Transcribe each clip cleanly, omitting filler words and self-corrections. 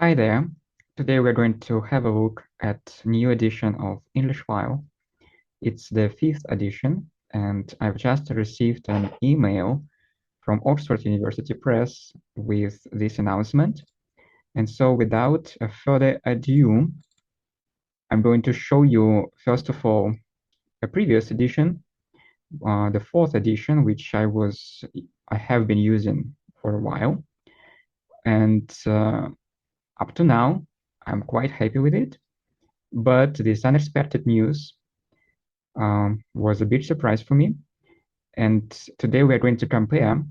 Hi there. Today we're going to have a look at new edition of English File. It's the 5th edition, and I've just received an email from Oxford University Press with this announcement. And so without further ado, I'm going to show you, first of all, a previous edition, the 4th edition, which I have been using for a while. And up to now, I'm quite happy with it. But this unexpected news was a big surprise for me. And today we're going to compare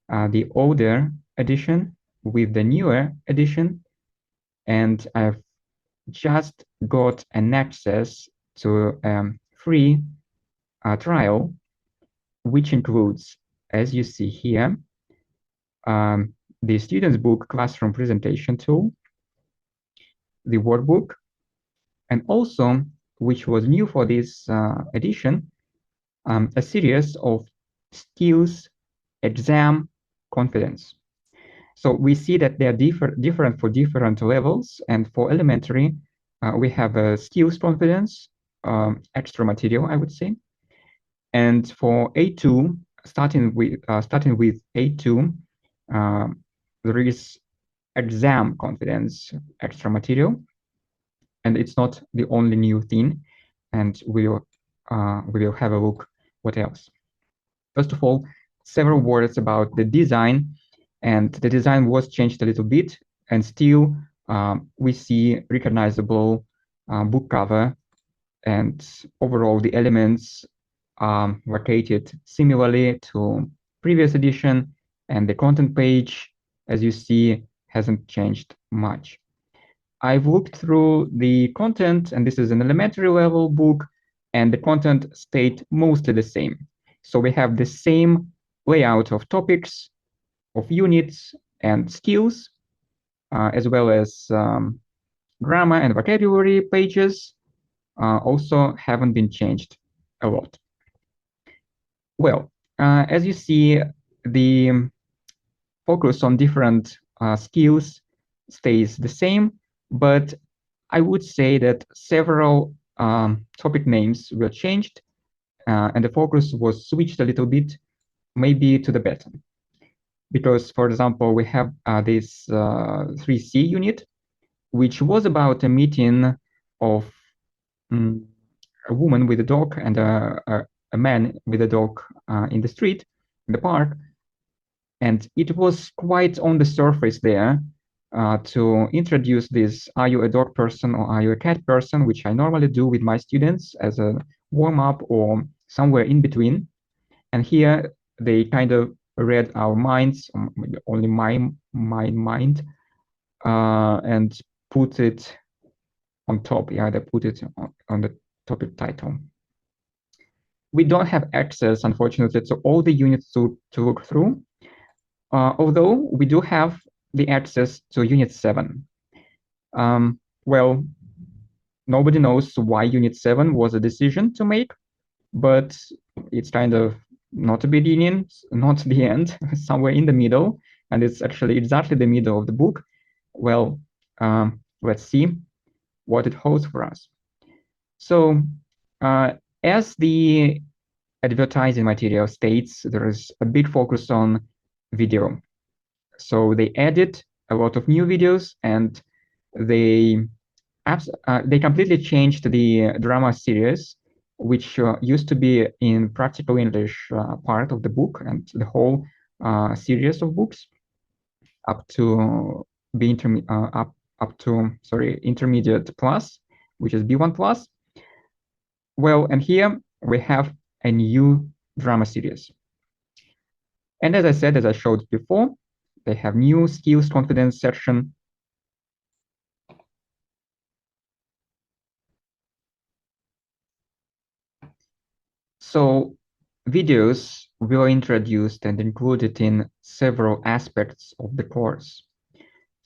the older edition with the newer edition. And I've just got an access to a free trial, which includes, as you see here, the student's book classroom presentation tool, the workbook, and also, which was new for this edition, a series of skills exam confidence. So we see that they are different for different levels. And for elementary, we have a skills confidence, extra material, I would say. And for A2, starting with A2, there is exam confidence, extra material. And it's not the only new thing. And we will have a look what else. First of all, several words about the design, and the design was changed a little bit, and still we see recognizable book cover, and overall the elements are rotated similarly to previous edition, and the content page, as you see, hasn't changed much. I've looked through the content, and this is an elementary level book, and the content stayed mostly the same. So we have the same layout of topics, of units and skills, as well as grammar and vocabulary pages also haven't been changed a lot. Well, as you see, the focus on different skills stays the same, but I would say that several topic names were changed, and the focus was switched a little bit, maybe to the better. Because, for example, we have this 3C unit, which was about a meeting of a woman with a dog and a man with a dog in the street, in the park. And it was quite on the surface there to introduce this, are you a dog person or are you a cat person, which I normally do with my students as a warm-up or somewhere in between. And here they kind of read our minds, only my mind, and put it on top. Yeah, they put it on the topic title. We don't have access, unfortunately, to all the units to look through, although we do have the access to Unit 7. Well, nobody knows why Unit 7 was a decision to make, but it's kind of not a beginning, not the end, somewhere in the middle, and it's actually exactly the middle of the book. Well, let's see what it holds for us. So, as the advertising material states, there is a big focus on video. So they added a lot of new videos, and they completely changed the drama series, which used to be in practical English part of the book, and the whole series of books up to intermediate plus, which is B1 plus. Well, and here we have a new drama series. And as I said, as I showed before, they have new skills confidence section. So videos were introduced and included in several aspects of the course.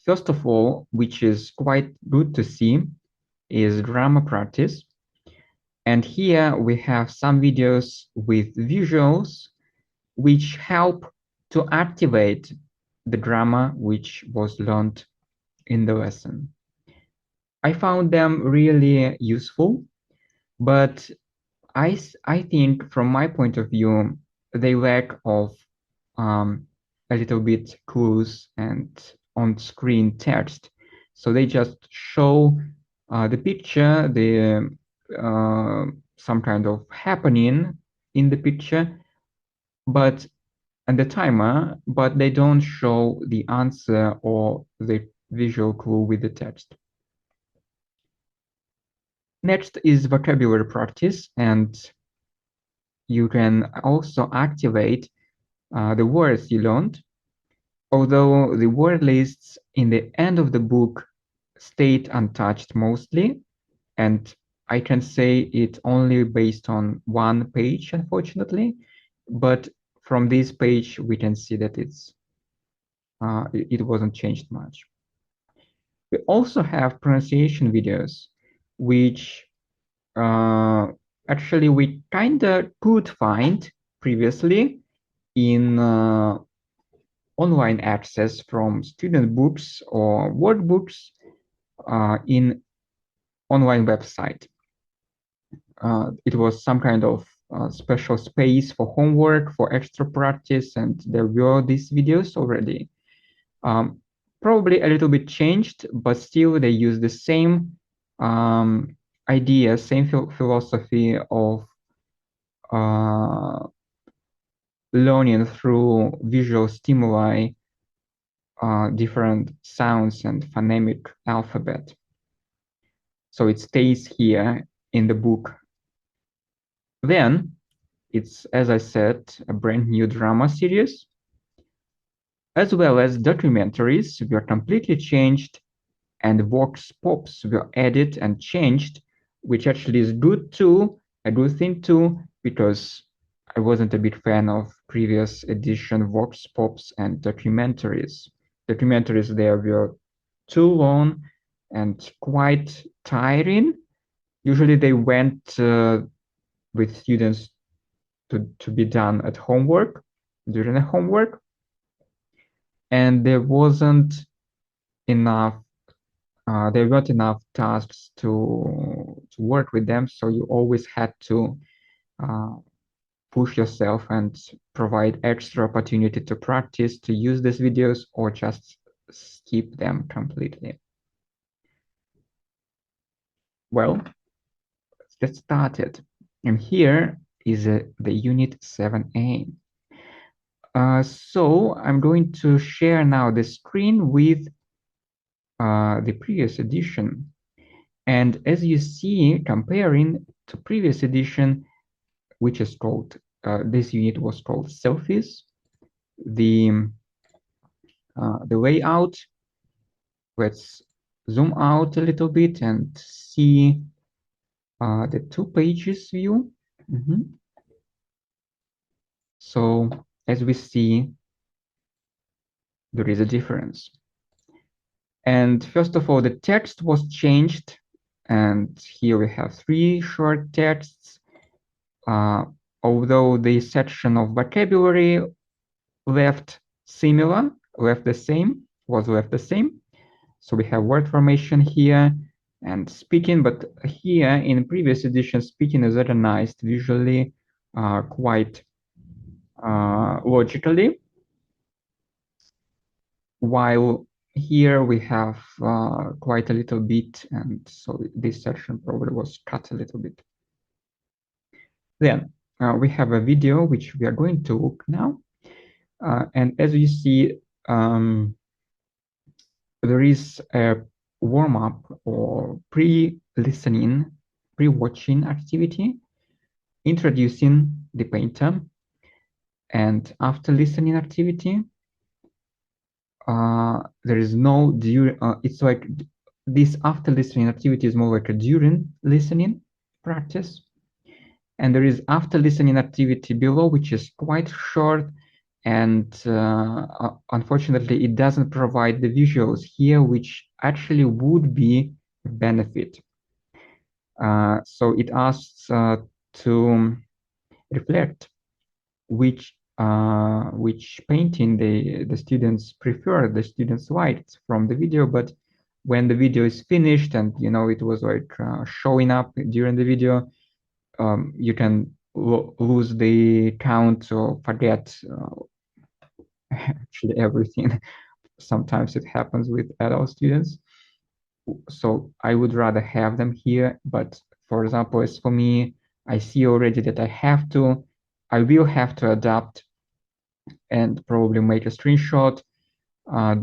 First of all, which is quite good to see, is grammar practice. And here we have some videos with visuals which help to activate the grammar which was learned in the lesson. I found them really useful, but I think from my point of view, they lack of a little bit clues and on-screen text. So they just show the picture, some kind of happening in the picture, but and the timer, but they don't show the answer or the visual clue with the text. Next is vocabulary practice, and you can also activate the words you learned, although the word lists in the end of the book stayed untouched mostly, and I can say it only based on one page, unfortunately, but from this page we can see that it wasn't changed much. We also have pronunciation videos, which actually we kind of could find previously in online access from student books or workbooks in online website. It was some kind of special space for homework, for extra practice, and there were these videos already. Probably a little bit changed, but still they use the same idea, same philosophy of learning through visual stimuli, different sounds and phonemic alphabet. So it stays here in the book. Then it's, as I said, a brand new drama series, as well as documentaries were completely changed and vox pops were added and changed, which actually is good too, a good thing too, because I wasn't a big fan of previous edition vox pops and documentaries. Documentaries there were too long and quite tiring. Usually they went with students to be done at homework, during the homework, and there weren't enough tasks to work with them, so you always had to push yourself and provide extra opportunity to practice, to use these videos, or just skip them completely. Well, let's get started. And here is the Unit 7A. So I'm going to share now the screen with the previous edition. And as you see, comparing to previous edition, which is called, this unit was called selfies, the layout, let's zoom out a little bit and see the 2 pages view. So as we see, there is a difference. And first of all, the text was changed. And here we have 3 short texts. Although the section of vocabulary left the same. So we have word formation here and speaking, but here in previous edition, speaking is organized visually quite logically, while here we have quite a little bit, and so this section probably was cut a little bit. Then we have a video which we are going to look now. And as you see, there is a warm-up or pre-listening, pre-watching activity introducing the painter. And after listening activity, there is no during, it's like this after listening activity is more like a during listening practice. And there is after listening activity below, which is quite short. And unfortunately, it doesn't provide the visuals here, which actually would be a benefit. So it asks to reflect which painting the students prefer, the students liked from the video, but when the video is finished and it was like showing up during the video, you can lose the count or forget actually everything. Sometimes it happens with adult students. So I would rather have them here. But for example, as for me, I see already that I will have to adapt and probably make a screenshot uh,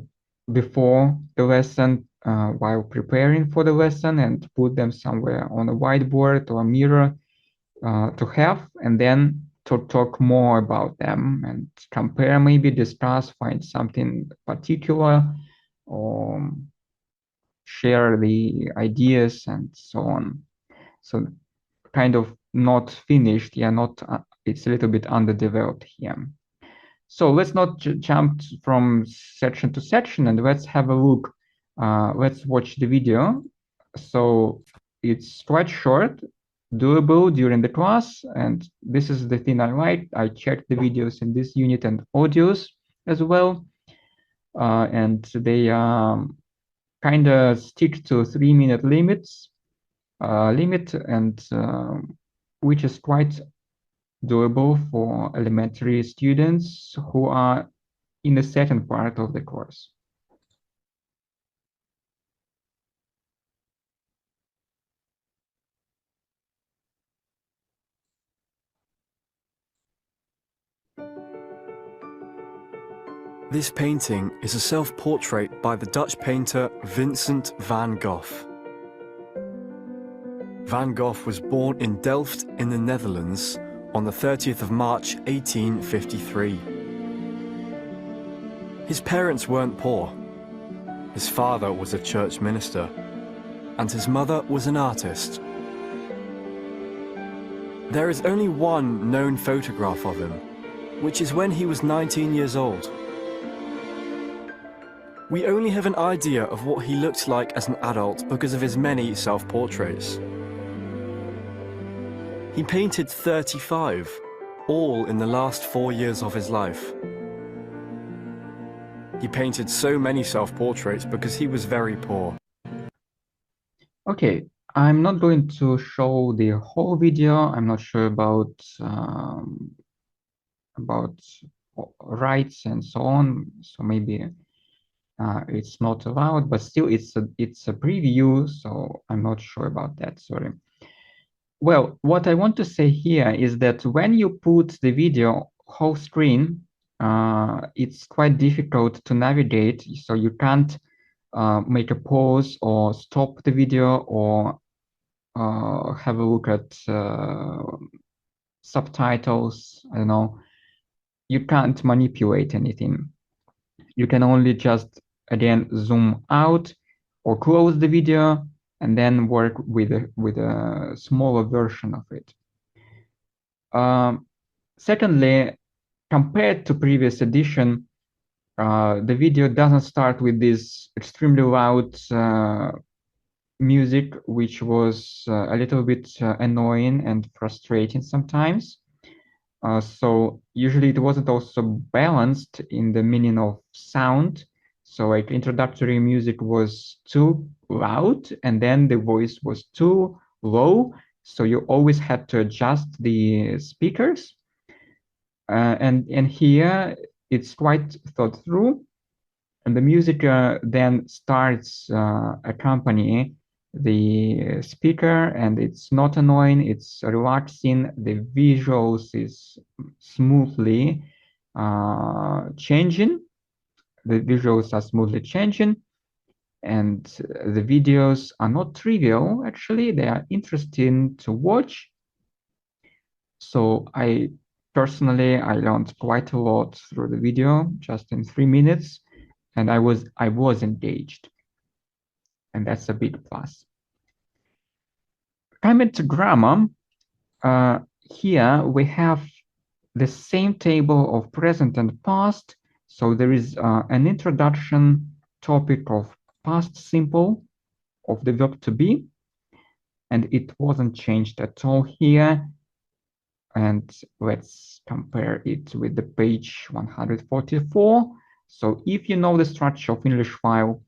before the lesson while preparing for the lesson and put them somewhere on a whiteboard or a mirror to have, and then to talk more about them and compare, maybe discuss, find something particular, or share the ideas and so on. So kind of not finished, yeah, not it's a little bit underdeveloped here. So let's not jump from section to section, and let's have a look. Let's watch the video. So it's quite short, doable during the class, and this is the thing I like. I checked the videos in this unit and audios as well, and they kind of stick to 3-minute limit, and which is quite doable for elementary students who are in the second part of the course. This painting is a self-portrait by the Dutch painter Vincent van Gogh. Van Gogh was born in Delft in the Netherlands on the 30th of March 1853. His parents weren't poor. His father was a church minister, and his mother was an artist. There is only one known photograph of him, which is when he was 19 years old. We only have an idea of what he looked like as an adult because of his many self-portraits. He painted 35, all in the last 4 years of his life. He painted so many self-portraits because he was very poor. Okay, I'm not going to show the whole video. I'm not sure about rights and so on, so maybe it's not allowed, but still it's a preview, so I'm not sure about that, sorry. Well, what I want to say here is that when you put the video whole screen, it's quite difficult to navigate, so you can't make a pause or stop the video or have a look at subtitles. I don't know. You can't manipulate anything. You can only just, again, zoom out or close the video and then work with a smaller version of it. Secondly, compared to previous edition, the video doesn't start with this extremely loud music, which was a little bit annoying and frustrating sometimes. So usually it wasn't also balanced in the meaning of sound. So like introductory music was too loud and then the voice was too low. So you always had to adjust the speakers. And here it's quite thought through. And the music then starts accompanying the speaker, and it's not annoying, it's relaxing. The visuals is smoothly changing. The visuals are smoothly changing, and the videos are not trivial, actually. They are interesting to watch. So I learned quite a lot through the video just in 3 minutes, and I was engaged, and that's a big plus. Coming to grammar, here we have the same table of present and past. So there is an introduction topic of past simple of the verb to be, and it wasn't changed at all here. And let's compare it with the page 144. So if you know the structure of English file,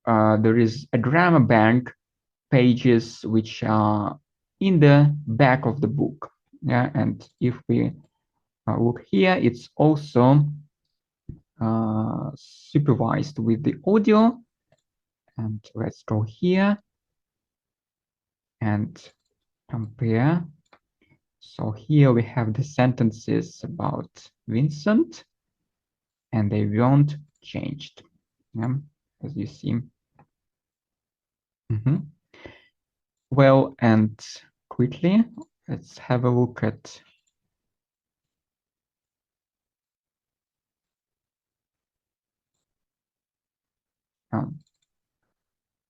there is a drama bank pages which are in the back of the book. Yeah, and if we look here, it's also supervised with the audio. And let's go here and compare. So here we have the sentences about Vincent, and they weren't changed, yeah, as you see. Well, and quickly, let's have a look at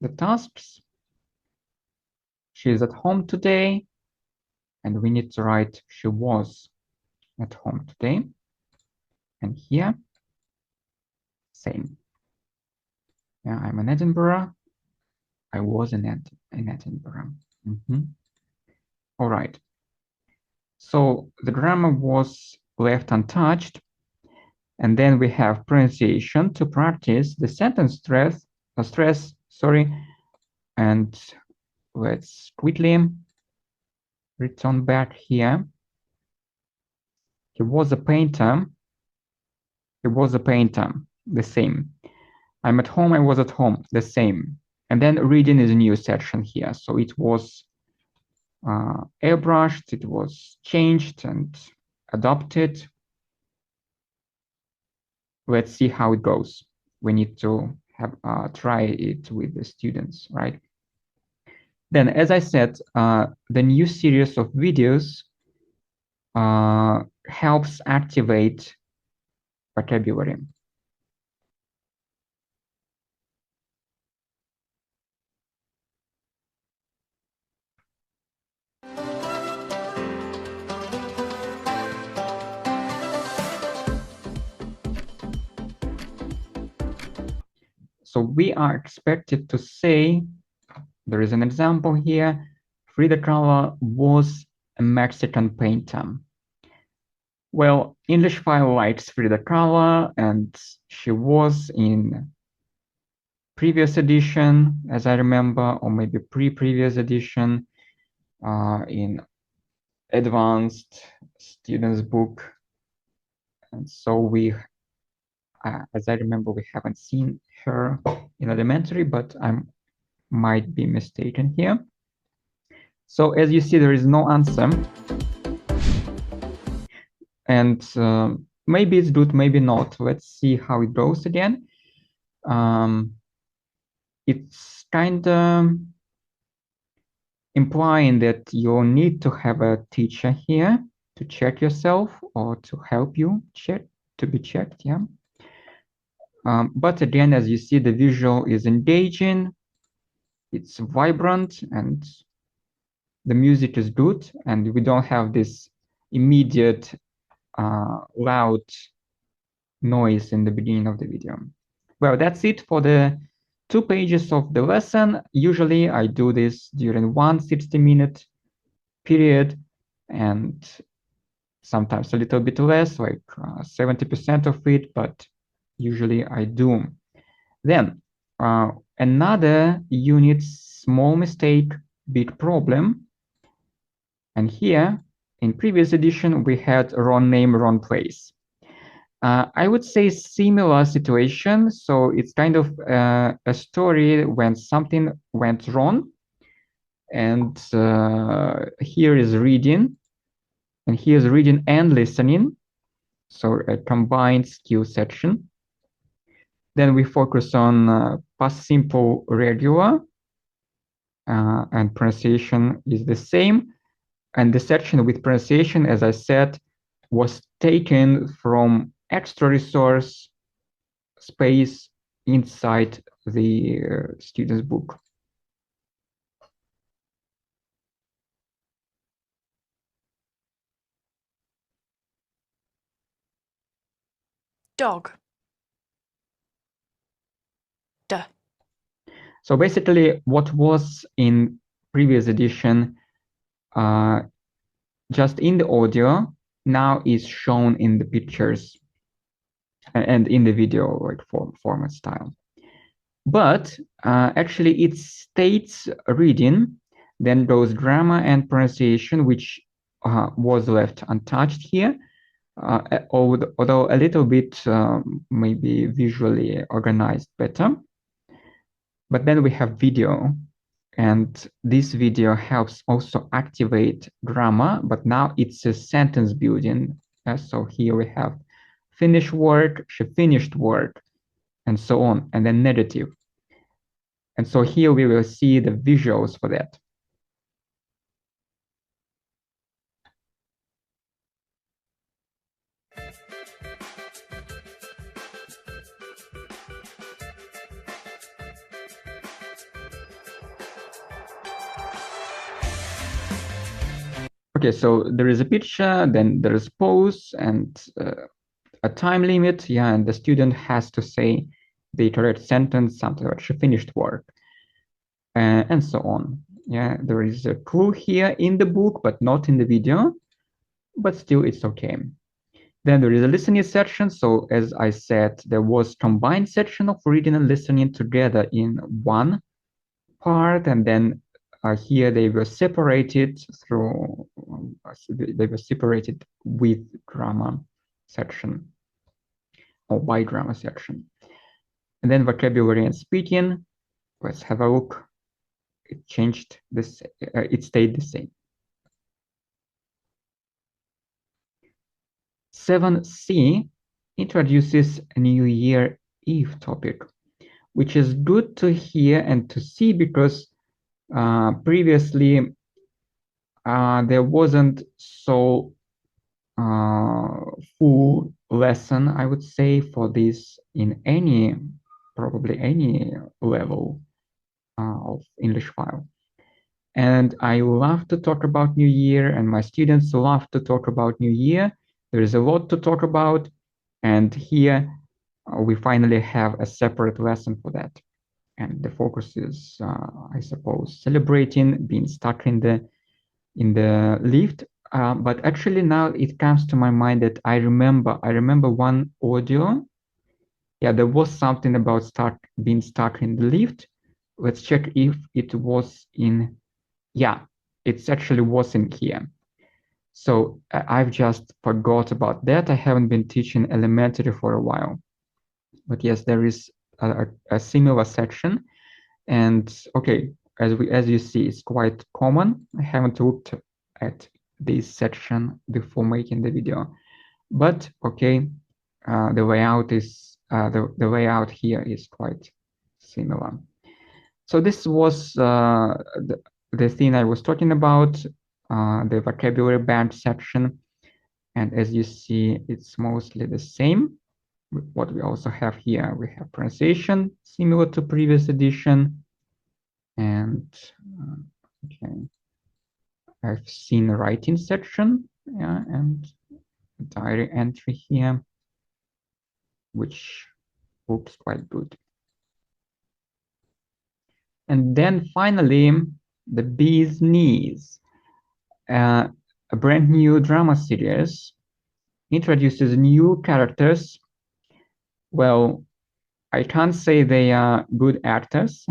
the tasks. She is at home today, and we need to write she was at home today. And here, same. Yeah, I'm in Edinburgh. I was in Edinburgh. All right. So the grammar was left untouched. And then we have pronunciation to practice the sentence stress, sorry. And let's quickly return back here. He was a painter. He was a painter, the same. I'm at home, I was at home, the same. And then reading is a new section here. So it was airbrushed, it was changed and adopted. Let's see how it goes. We need to have try it with the students, right? Then, as I said, the new series of videos helps activate vocabulary. So we are expected to say, there is an example here, Frida Kahlo was a Mexican painter. Well, English file likes Frida Kahlo, and she was in previous edition, as I remember, or maybe pre-previous edition, in advanced students book. And so we, as I remember, we haven't seen her in elementary, but I might be mistaken here. So as you see, there is no answer. And maybe it's good, maybe not. Let's see how it goes again. It's kind of implying that you need to have a teacher here to check yourself or to help you check, to be checked, yeah. But again, as you see, the visual is engaging, it's vibrant, and the music is good, and we don't have this immediate loud noise in the beginning of the video. Well, that's it for the 2 pages of the lesson. Usually I do this during one 60-minute period, and sometimes a little bit less, like 70% of it, but usually I do. Then another unit, small mistake, big problem. And here in previous edition, we had wrong name, wrong place. I would say similar situation. So it's kind of a story when something went wrong. And here is reading. And here's reading and listening. So a combined skill section. Then we focus on past simple regular. And pronunciation is the same. And the section with pronunciation, as I said, was taken from extra resource space inside the student's book. Dog. Duh. So basically what was in previous edition just in the audio now is shown in the pictures and in the video, like format style. But actually it states reading, then goes drama and pronunciation, which was left untouched here, although a little bit maybe visually organized better. But then we have video, and this video helps also activate grammar, but now it's a sentence building. So here we have finished work, she finished work, and so on, and then negative. And so here we will see the visuals for that. Okay, so there is a picture, then there is pause and a time limit. Yeah, and the student has to say the correct sentence, something like she finished work, and so on. Yeah, there is a clue here in the book, but not in the video, but still it's okay. Then there is a listening section. So as I said, there was combined section of reading and listening together in one part, and then here they were separated through, they were separated with grammar section or by grammar section. And then vocabulary and speaking, let's have a look. It changed this, it stayed the same. 7C introduces a New Year Eve topic, which is good to hear and to see because previously there wasn't so full lesson, I would say, for this in any, probably any level of English file. And I love to talk about New Year, and my students love to talk about New Year. There is a lot to talk about, and here we finally have a separate lesson for that. And the focus is, I suppose, celebrating being stuck in the lift. But actually now it comes to my mind that I remember one audio. Yeah, there was something about being stuck in the lift. Let's check if it was in, yeah, it actually was in here. So I've just forgot about that. I haven't been teaching elementary for a while. But yes, there is a similar section. And okay, as you see, it's quite common. I haven't looked at this section before making the video, but okay, the layout is the layout here is quite similar. So this was the thing I was talking about, the vocabulary band section, and as you see, it's mostly the same. What we also have here, we have pronunciation similar to previous edition. And okay, I've seen writing section, yeah, and diary entry here, which looks quite good. And then finally, the bee's knees, a brand new drama series, introduces new characters. Well, I can't say they are good actors,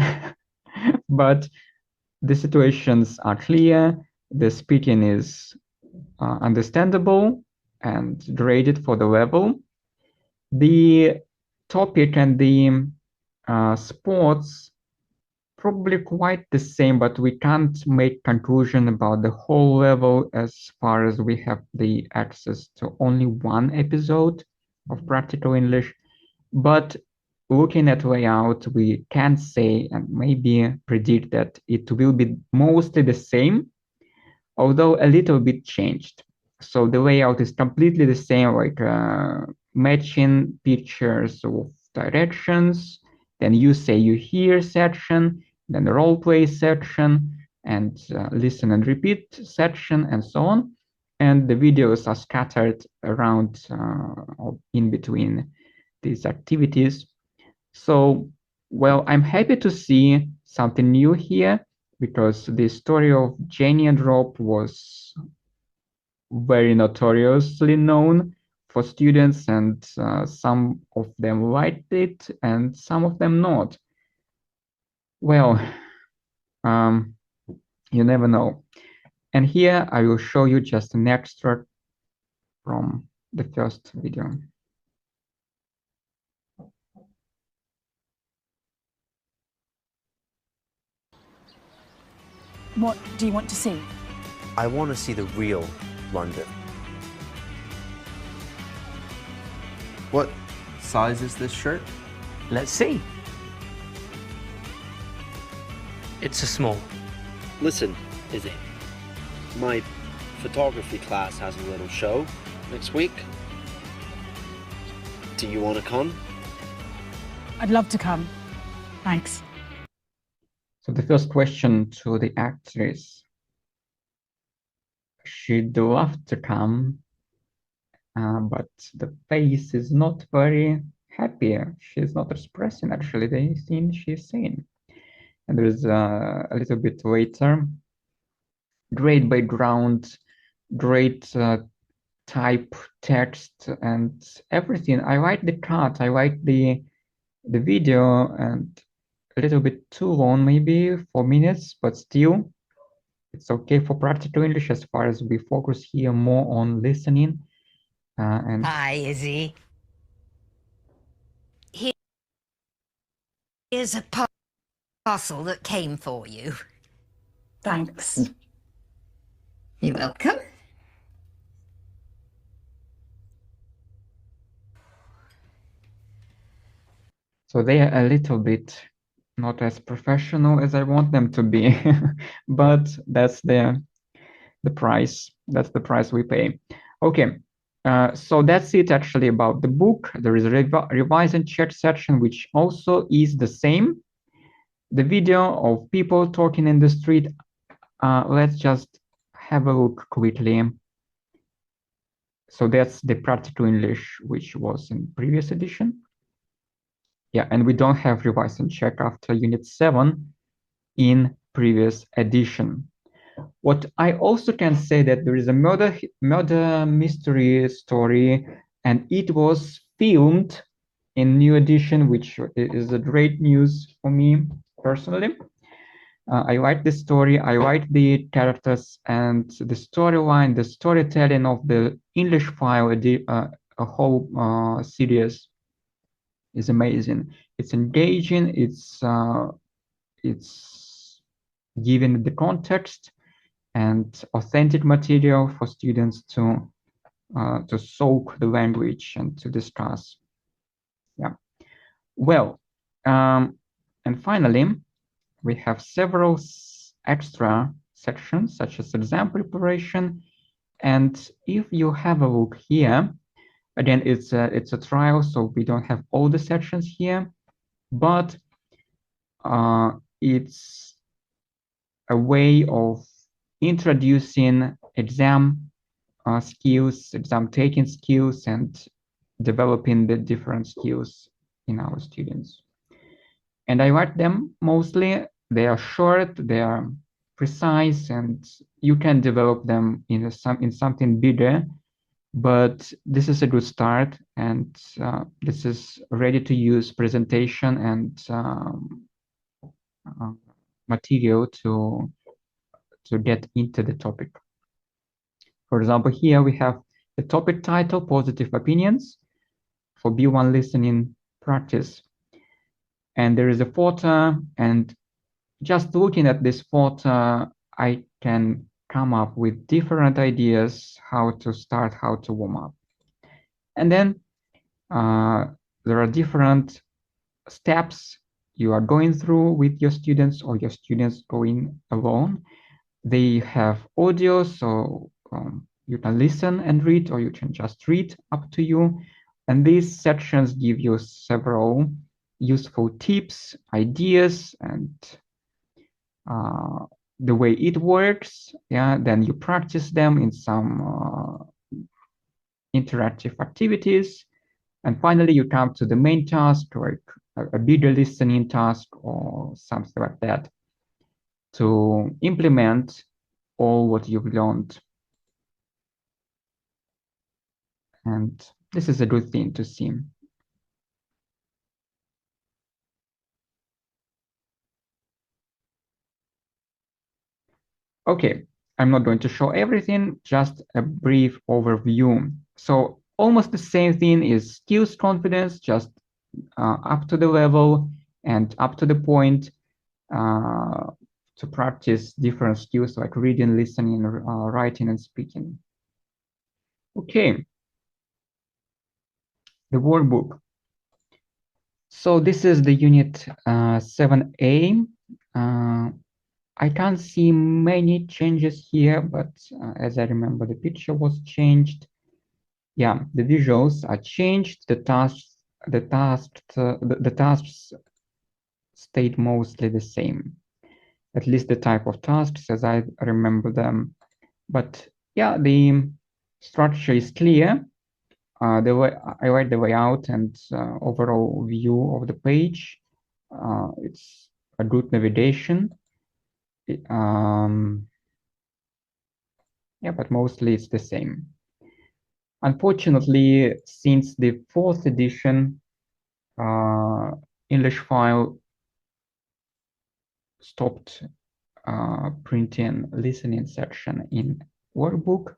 but the situations are clear, the speaking is understandable and graded for the level. The topic and the sports probably quite the same, but we can't make conclusion about the whole level as far as we have the access to only one episode of Practical English. But looking at layout, we can say and maybe predict that it will be mostly the same, although a little bit changed. So the layout is completely the same, like matching pictures of directions, then you say you hear section, then the role play section, and listen and repeat section, and so on. And the videos are scattered around in between these activities. So, well, I'm happy to see something new here because the story of Jenny and Rob was very notoriously known for students, and some of them liked it and some of them not. Well, um, you never know. And here I will show you just an extract from the first video. What do you want to see? I want to see the real London. What size is this shirt? Let's see. It's a small. Listen, Izzy, my photography class has a little show next week. Do you want to come? I'd love to come. Thanks. So the first question to the actress, she'd love to come, but the face is not very happy. She's not expressing actually the thing she's saying. And there's a little bit later, great background, great type text and everything. I like the cut, I like the video, and a little bit too long, maybe 4 minutes, but still it's okay for practical English as far as we focus here more on listening. And Hi, Izzy. Here's a parcel that came for you. Thanks. You're welcome. so they are a little bit not as professional as I want them to be, but that's the price. That's the price we pay. Okay, so that's it actually about the book. There is a revise and check section, which also is the same. The video of people talking in the street. Let's just have a look quickly. So that's the practical English, which was in previous edition. Yeah, and we don't have revise and check after unit 7 in previous edition. What I also can say that there is a murder mystery story, and it was filmed in new edition, which is a great news for me personally. I like the story, I like the characters, and the storyline, the storytelling of the English file, a whole series is amazing. It's engaging, it's given the context and authentic material for students to soak the language and to discuss. Yeah. Well, and finally, we have several extra sections such as exam preparation. And if you have a look here, again, it's a trial, so we don't have all the sections here, but it's a way of introducing exam skills, exam taking skills, and developing the different skills in our students. And I like them mostly. They are short, they are precise, and you can develop them in something bigger. But this is a good start, and this is ready to use presentation and material to get into the topic. For example, here we have the topic title, Positive Opinions for B1 Listening Practice. And there is a photo, and just looking at this photo, I can come up with different ideas how to start, how to warm up. And then there are different steps you are going through with your students or your students going alone. They have audio, so you can listen and read, or you can just read, up to you. And these sections give you several useful tips, ideas, and the way it works. Yeah, then you practice them in some interactive activities. And finally, you come to the main task, like a bigger listening task or something like that, to implement all what you've learned. And this is a good thing to see. Okay, I'm not going to show everything, just a brief overview. So almost the same thing is skills confidence, just up to the level and up to the point to practice different skills like reading, listening, writing, and speaking. Okay, the workbook. So this is the unit 7A. I can't see many changes here, but as I remember, the picture was changed. Yeah, the visuals are changed. The tasks stayed mostly the same. At least the type of tasks as I remember them. But yeah, the structure is clear. The way I like the layout and overall view of the page. It's a good navigation. Yeah, but mostly it's the same. Unfortunately, since the 4th edition, English file stopped printing listening section in workbook,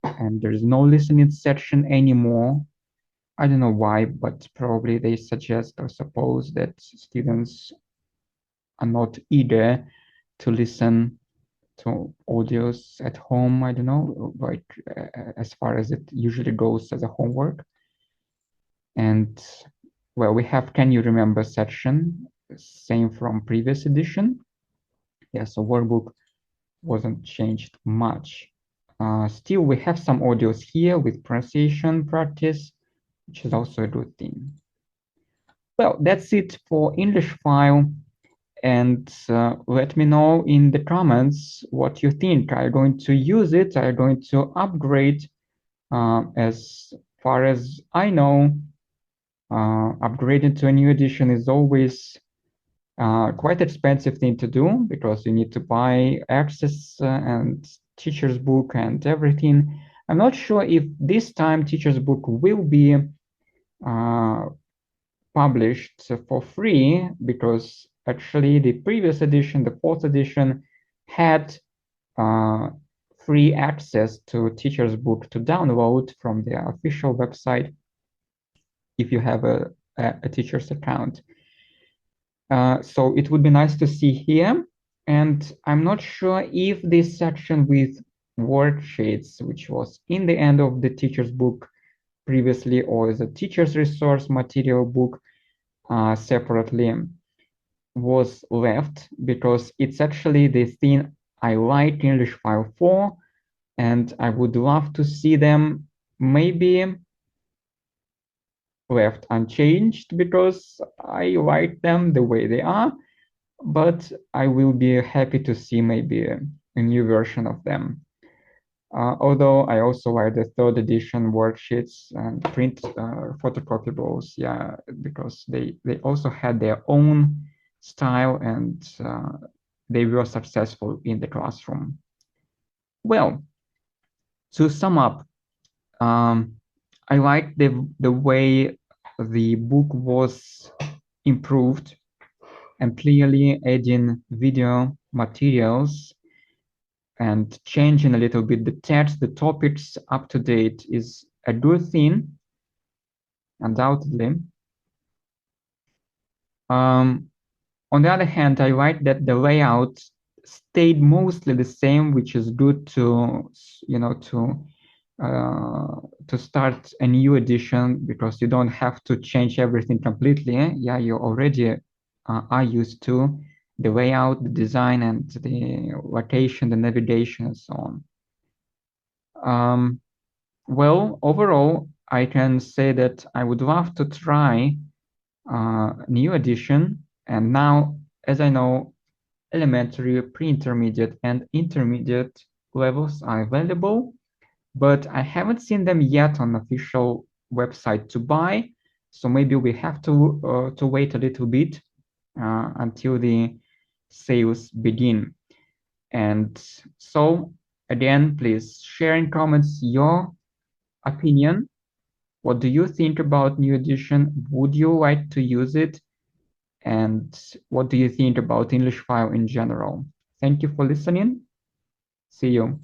and there's no listening section anymore. I don't know why, but probably they suggest or suppose that students are not eager to listen to audios at home. I don't know, like as far as it usually goes as a homework. And well, we have Can You Remember section, same from previous edition. Yeah, so workbook wasn't changed much. Still, we have some audios here with pronunciation practice, which is also a good thing. Well, that's it for English file. And let me know in the comments what you think. Are you going to use it? Are you going to upgrade? As far as I know, upgrading to a new edition is always quite expensive thing to do because you need to buy access and teacher's book and everything. I'm not sure if this time teacher's book will be published for free, because actually the previous edition, the 4th edition, had free access to teacher's book to download from the official website if you have a teacher's account. So it would be nice to see here. And I'm not sure if this section with worksheets, which was in the end of the teacher's book previously, or as a teacher's resource material book separately, was left, because it's actually the thing I like English file for, and I would love to see them maybe left unchanged because I like them the way they are, but I will be happy to see maybe a new version of them. Although I also like the 3rd edition worksheets and print photocopiables, yeah, because they also had their own style and they were successful in the classroom. Well, to sum up, I like the way the book was improved, and clearly adding video materials and changing a little bit the text, the topics up to date is a good thing, undoubtedly. On the other hand, I like that the layout stayed mostly the same, which is good to, you know, to start a new edition, because you don't have to change everything completely. Yeah, you already are used to the layout, the design, and the location, the navigation, and so on. Well, overall, I can say that I would love to try new edition. And now, as I know, elementary, pre-intermediate, and intermediate levels are available, but I haven't seen them yet on official website to buy. So maybe we have to wait a little bit until the sales begin. And so again, please share in comments your opinion. What do you think about new edition? Would you like to use it? And what do you think about English file in general? Thank you for listening. See you.